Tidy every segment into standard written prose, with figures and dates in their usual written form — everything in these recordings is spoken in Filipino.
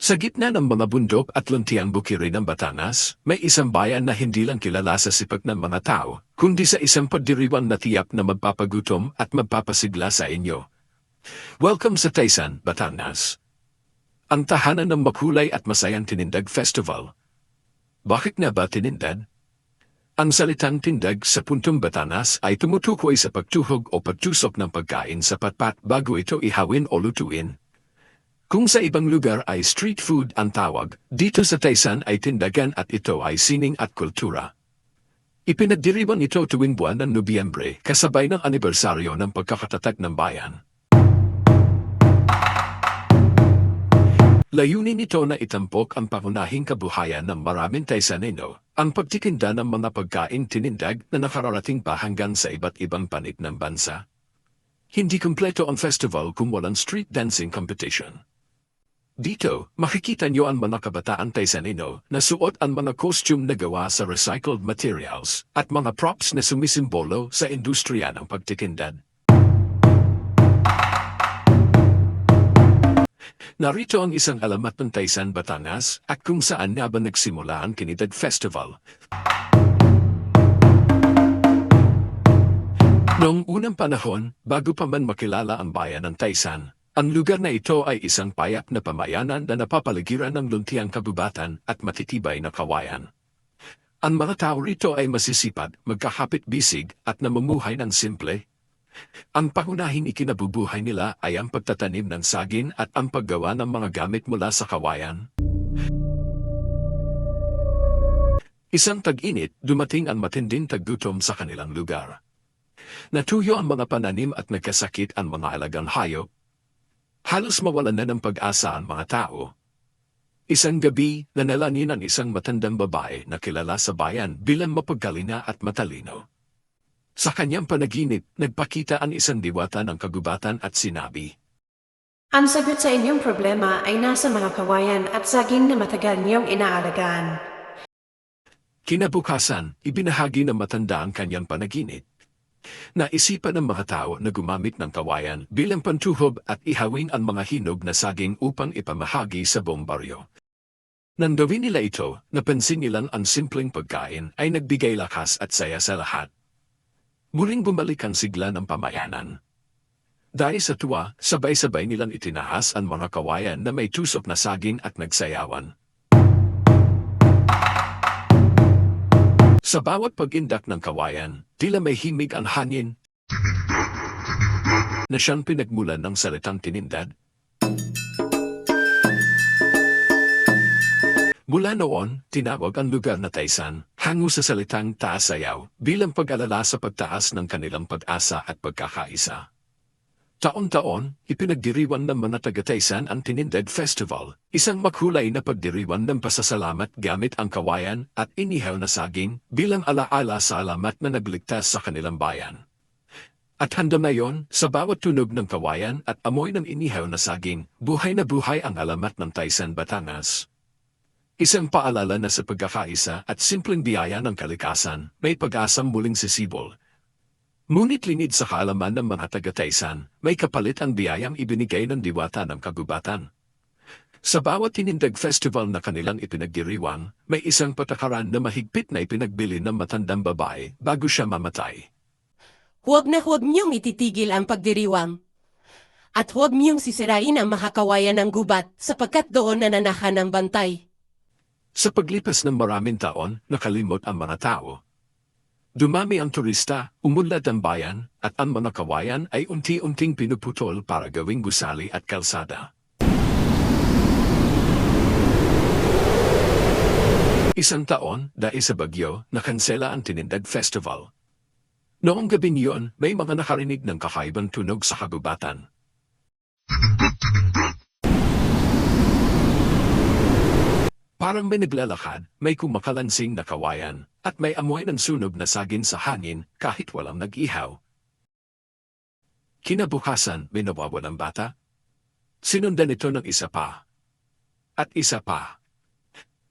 Sa gitna ng mga bundok at luntiang bukirin ng Batangas, may isang bayan na hindi lang kilala sa sipag ng mga tao, kundi sa isang pagdiriwang na tiyak na magpapagutom at magpapasigla sa inyo. Welcome sa Taysan, Batangas. Ang tahanan ng makulay at masayang Tinindag Festival. Bakit nga ba tinindag? Ang salitang tindag sa puntong Batangas ay tumutukoy sa pagtuhog o pagtusok ng pagkain sa patpat bago ito ihawin o lutuin. Kung sa ibang lugar ay street food ang tawag, dito sa Taysan ay tindagan at ito ay sining at kultura. Ipinagdiriwang ito tuwing buwan ng Nobyembre kasabay ng anibersaryo ng pagkakatatag ng bayan. Layunin nito na itampok ang pangunahing kabuhayan ng maraming Taysaneno, ang pagtitinda ng mga pagkain tinindag na nakararating pa hanggang sa iba't ibang panig ng bansa. Hindi kumpleto ang festival kung walang street dancing competition. Dito, makikita niyo ang mga kabataan Taysaneno na suot ang mga costume na gawa sa recycled materials at mga props na sumisimbolo sa industriya ng pagtitinda. Narito ang isang alamat ng Taysan, Batangas at kung saan nga ba nagsimula ang Tinindag Festival. Noong unang panahon, bago pa man makilala ang bayan ng Taysan, ang lugar na ito ay isang payap na pamayanan na napapaligiran ng luntiang kabubatan at matitibay na kawayan. Ang mga tao rito ay masisipag, magkakapit-bisig at namumuhay ng simple. Ang pangunahing ikinabubuhay nila ay ang pagtatanim ng saging at ang paggawa ng mga gamit mula sa kawayan. Isang tag-init, dumating ang matinding taggutom sa kanilang lugar. Natuyo ang mga pananim at nagkasakit ang mga alagang hayop. Halos mawalan na ng pag-asa ang mga tao. Isang gabi, nanalangin ang isang matandang babae na kilala sa bayan bilang mapagkalina at matalino. Sa kanyang panaginip, nagpakita ang isang diwata ng kagubatan at sinabi, "Ang sagot sa inyong problema ay nasa mga kawayan at saging na matagal niyong inaalagaan." Kinabukasan, ibinahagi ng matanda ang kanyang panaginip. Naisipan ng mga tao na gumamit ng kawayan bilang pantuhob at ihawin ang mga hinog na saging upang ipamahagi sa buong baryo. Nang gawin nila ito, napansin nilang ang simpleng pagkain ay nagbigay lakas at saya sa lahat. Muling bumalik ang sigla ng pamayanan. Dahil sa tuwa, sabay-sabay nilang itinahas ang mga kawayan na may tusok na saging at nagsayawan. Sa bawat pag-indak ng kawayan, tila may himig ang hangin na siyang pinagmulan ng salitang tinindad. Mula noon, tinawag ang lugar na Taysan, hango sa salitang taasayaw, bilang pag-alala sa pagtaas ng kanilang pag-asa at pagkakaisa. Taon-taon, ipinagdiriwan ng mga taga-Taysan ang Tinindag Festival, isang makulay na pagdiriwan ng pasasalamat gamit ang kawayan at inihaw na saging bilang alaala sa alamat na nagligtas sa kanilang bayan. At hanggang ngayon, sa bawat tunog ng kawayan at amoy ng inihaw na saging, buhay na buhay ang alamat ng Taysan, Batangas. Isang paalala na sa pagkakaisa at simpleng biyaya ng kalikasan, may pag-asang muling sisibol. Ngunit linid sa kaalaman ng mga taga-Taysan, may kapalit ang biyayang ibinigay ng diwata ng kagubatan. Sa bawat Tinindag Festival na kanilang ipinagdiriwang, may isang patakaran na mahigpit na ipinagbili ng matandang babae bago siya mamatay. Huwag na huwag niyong ititigil ang pagdiriwang. At huwag niyong sisirain ang makakawayan ng gubat sapagkat doon nananahan ang bantay. Sa paglipas ng maraming taon, nakalimot ang mga tao. Dumami ang turista, umunlad ang bayan, at ang mga kawayan ay unti-unting pinuputol para gawing gusali at kalsada. Isang taon, dahil sa bagyo, nakansela ang Tinindag Festival. Noong gabi niyon, may mga nakarinig ng kakaibang tunog sa kagubatan. Parang may naglalakad, may kumakalansing na kawayan, at may amoy ng sunog na saging sa hangin kahit walang nag-ihaw. Kinabukasan, may nawawalang bata. Sinundan ito ng isa pa. At isa pa.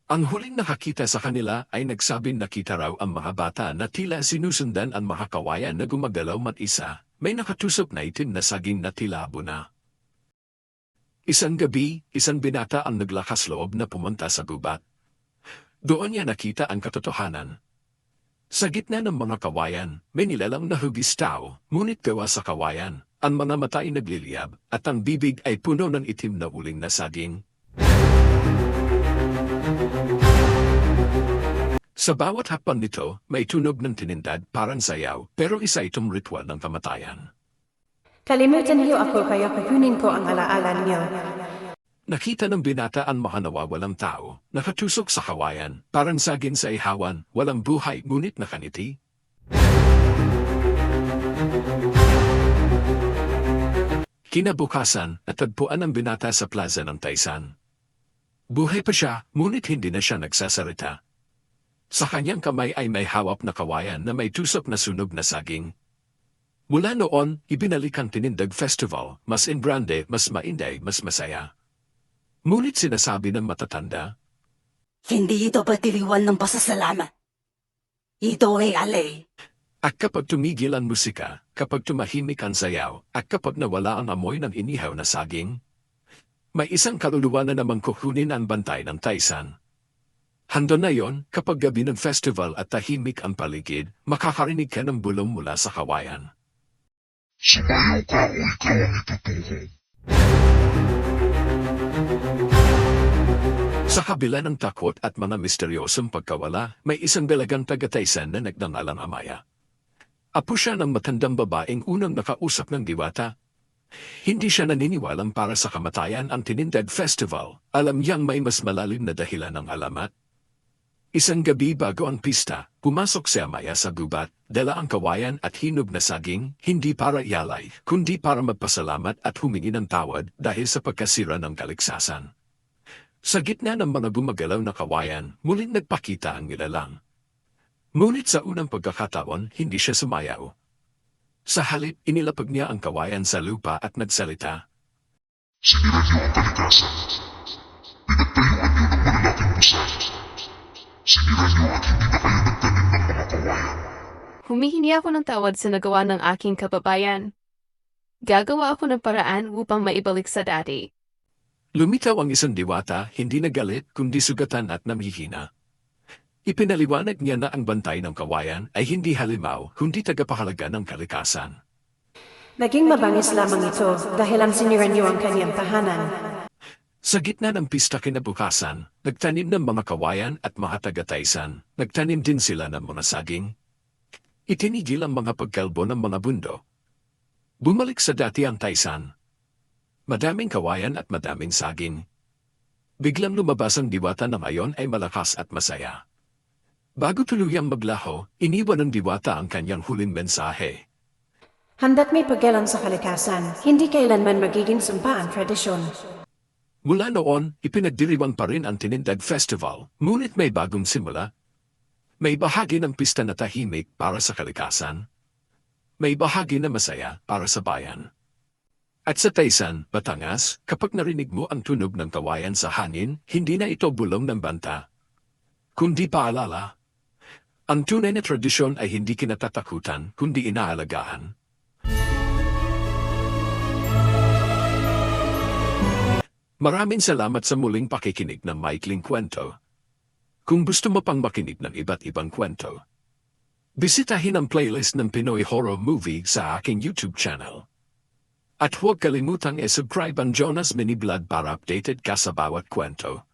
Ang huling nakakita sa kanila ay nagsabing nakita raw ang mga bata na tila sinusundan ang mga kawayan na gumagalaw mag-isa, may nakatusok na itim na saging na tila abo na. Isang gabi, isang binata ang naglakas loob na pumunta sa gubat. Doon niya nakita ang katotohanan. Sa gitna ng mga kawayan, may nilalang na hugis tao, ngunit gawa sa kawayan. Ang mga mata ay nagliliyab, at ang bibig ay puno ng itim na uling na saging. Sa bawat hakbang nito, may tunog ng tinindad parang sayaw, pero isa itong ritual ng kamatayan. Kalimutan niyo ako kaya kukunin ko ang alaala niyo. Nakita ng binata ang mga nawawalang tao, nakatusok sa kawayan, parang saging sa ihawan, walang buhay ngunit nakaniti. Kinabukasan, natagpuan ang binata sa plaza ng Taysan. Buhay pa siya, ngunit hindi na siya nagsasalita. Sa kanyang kamay ay may hawak na kawayan na may tusok na sunog na saging. Mula noon, ibinalik ang Tinindag Festival, mas ingrande, mas mainday, mas masaya. Ngunit sinasabi ng matatanda, Hindi ito patiliwan ng pasasalamat. Ito ay alay. at kapag tumigil ang musika, kapag tumahimik ang sayaw, at kapag nawala ang amoy ng inihaw na saging, may isang kaluluwa na namang kukunin ang bantay ng Taysan. Hando na yon, kapag gabi ng festival at tahimik ang paligid, makakarinig ka ng bulong mula sa kawayan. Sumayaw ka o ikaw ang itutuhog. Sa kabila ng takot at mga misteryosong pagkawala, may isang dalagang taga-Taysan na nagnangalang Amaya. Apo siya ng matandang babaeng unang nakausap ng diwata. Hindi siya naniniwalang para sa kamatayan ang Tinindag Festival. Alam niyang may mas malalim na dahilan ng alamat. Isang gabi bago ang pista, pumasok si Amaya sa gubat, dala ang kawayan at hinog na saging, hindi para ialay, kundi para magpasalamat at humingi ng tawad dahil sa pagkasira ng kaligsasan. Sa gitna ng mga gumagalaw na kawayan, muling nagpakita ang nilalang. Ngunit sa unang pagkakataon, hindi siya sumayaw. Sa halip, inilapag niya ang kawayan sa lupa at nagsalita. Sinira niyo ang kalikasan. Pinagtayuan niyo ng malalaking busan. Sinira niyo at hindi na kayo nagtanim ng mga kawayan. Humihingi ako ng tawad sa nagawa ng aking kababayan. Gagawa ako ng paraan upang maibalik sa dati. Lumitaw ang isang diwata, hindi nagalit kundi sugatan at namihina. Ipinaliwanag niya na ang bantay ng kawayan ay hindi halimaw, kundi tagapahalaga ng kalikasan. Naging mabangis lamang ito dahil ang sinira niyo ang kanyang tahanan. Sa gitna ng pista kinabukasan, nagtanim ng mga kawayan at mga taga-Taysan, nagtanim din sila ng mga saging. Itinigil ang mga pagkalbo ng mga bundo. Bumalik sa dati ang Taysan. Madaming kawayan at madaming saging. Biglang lumabas ang diwata na ngayon ay malakas at masaya. Bago tuluyang maglaho, iniwan ng diwata ang kanyang huling mensahe. Handa't may paggalan sa kalikasan, hindi kailanman magiging sumpa ang tradisyon. Mula noon, ipinagdiriwang pa rin ang Tinindag Festival, ngunit may bagong simula. May bahagi ng pista na tahimik para sa kalikasan. May bahagi na masaya para sa bayan. At sa Taysan, Batangas, kapag narinig mo ang tunog ng kawayan sa hangin, hindi na ito bulong ng banta, kundi paalala. Ang tunay na tradisyon ay hindi kinatatakutan, kundi inaalagaan. Maraming salamat sa muling pakikinig ng Maikling Kwento. Kung gusto mo pang makinig ng iba't ibang kwento, bisitahin ang playlist ng Pinoy Horror Movie sa aking YouTube channel. At huwag kalimutang i-subscribe ang Jonas Mini Vlog para updated ka sa bawat kwento.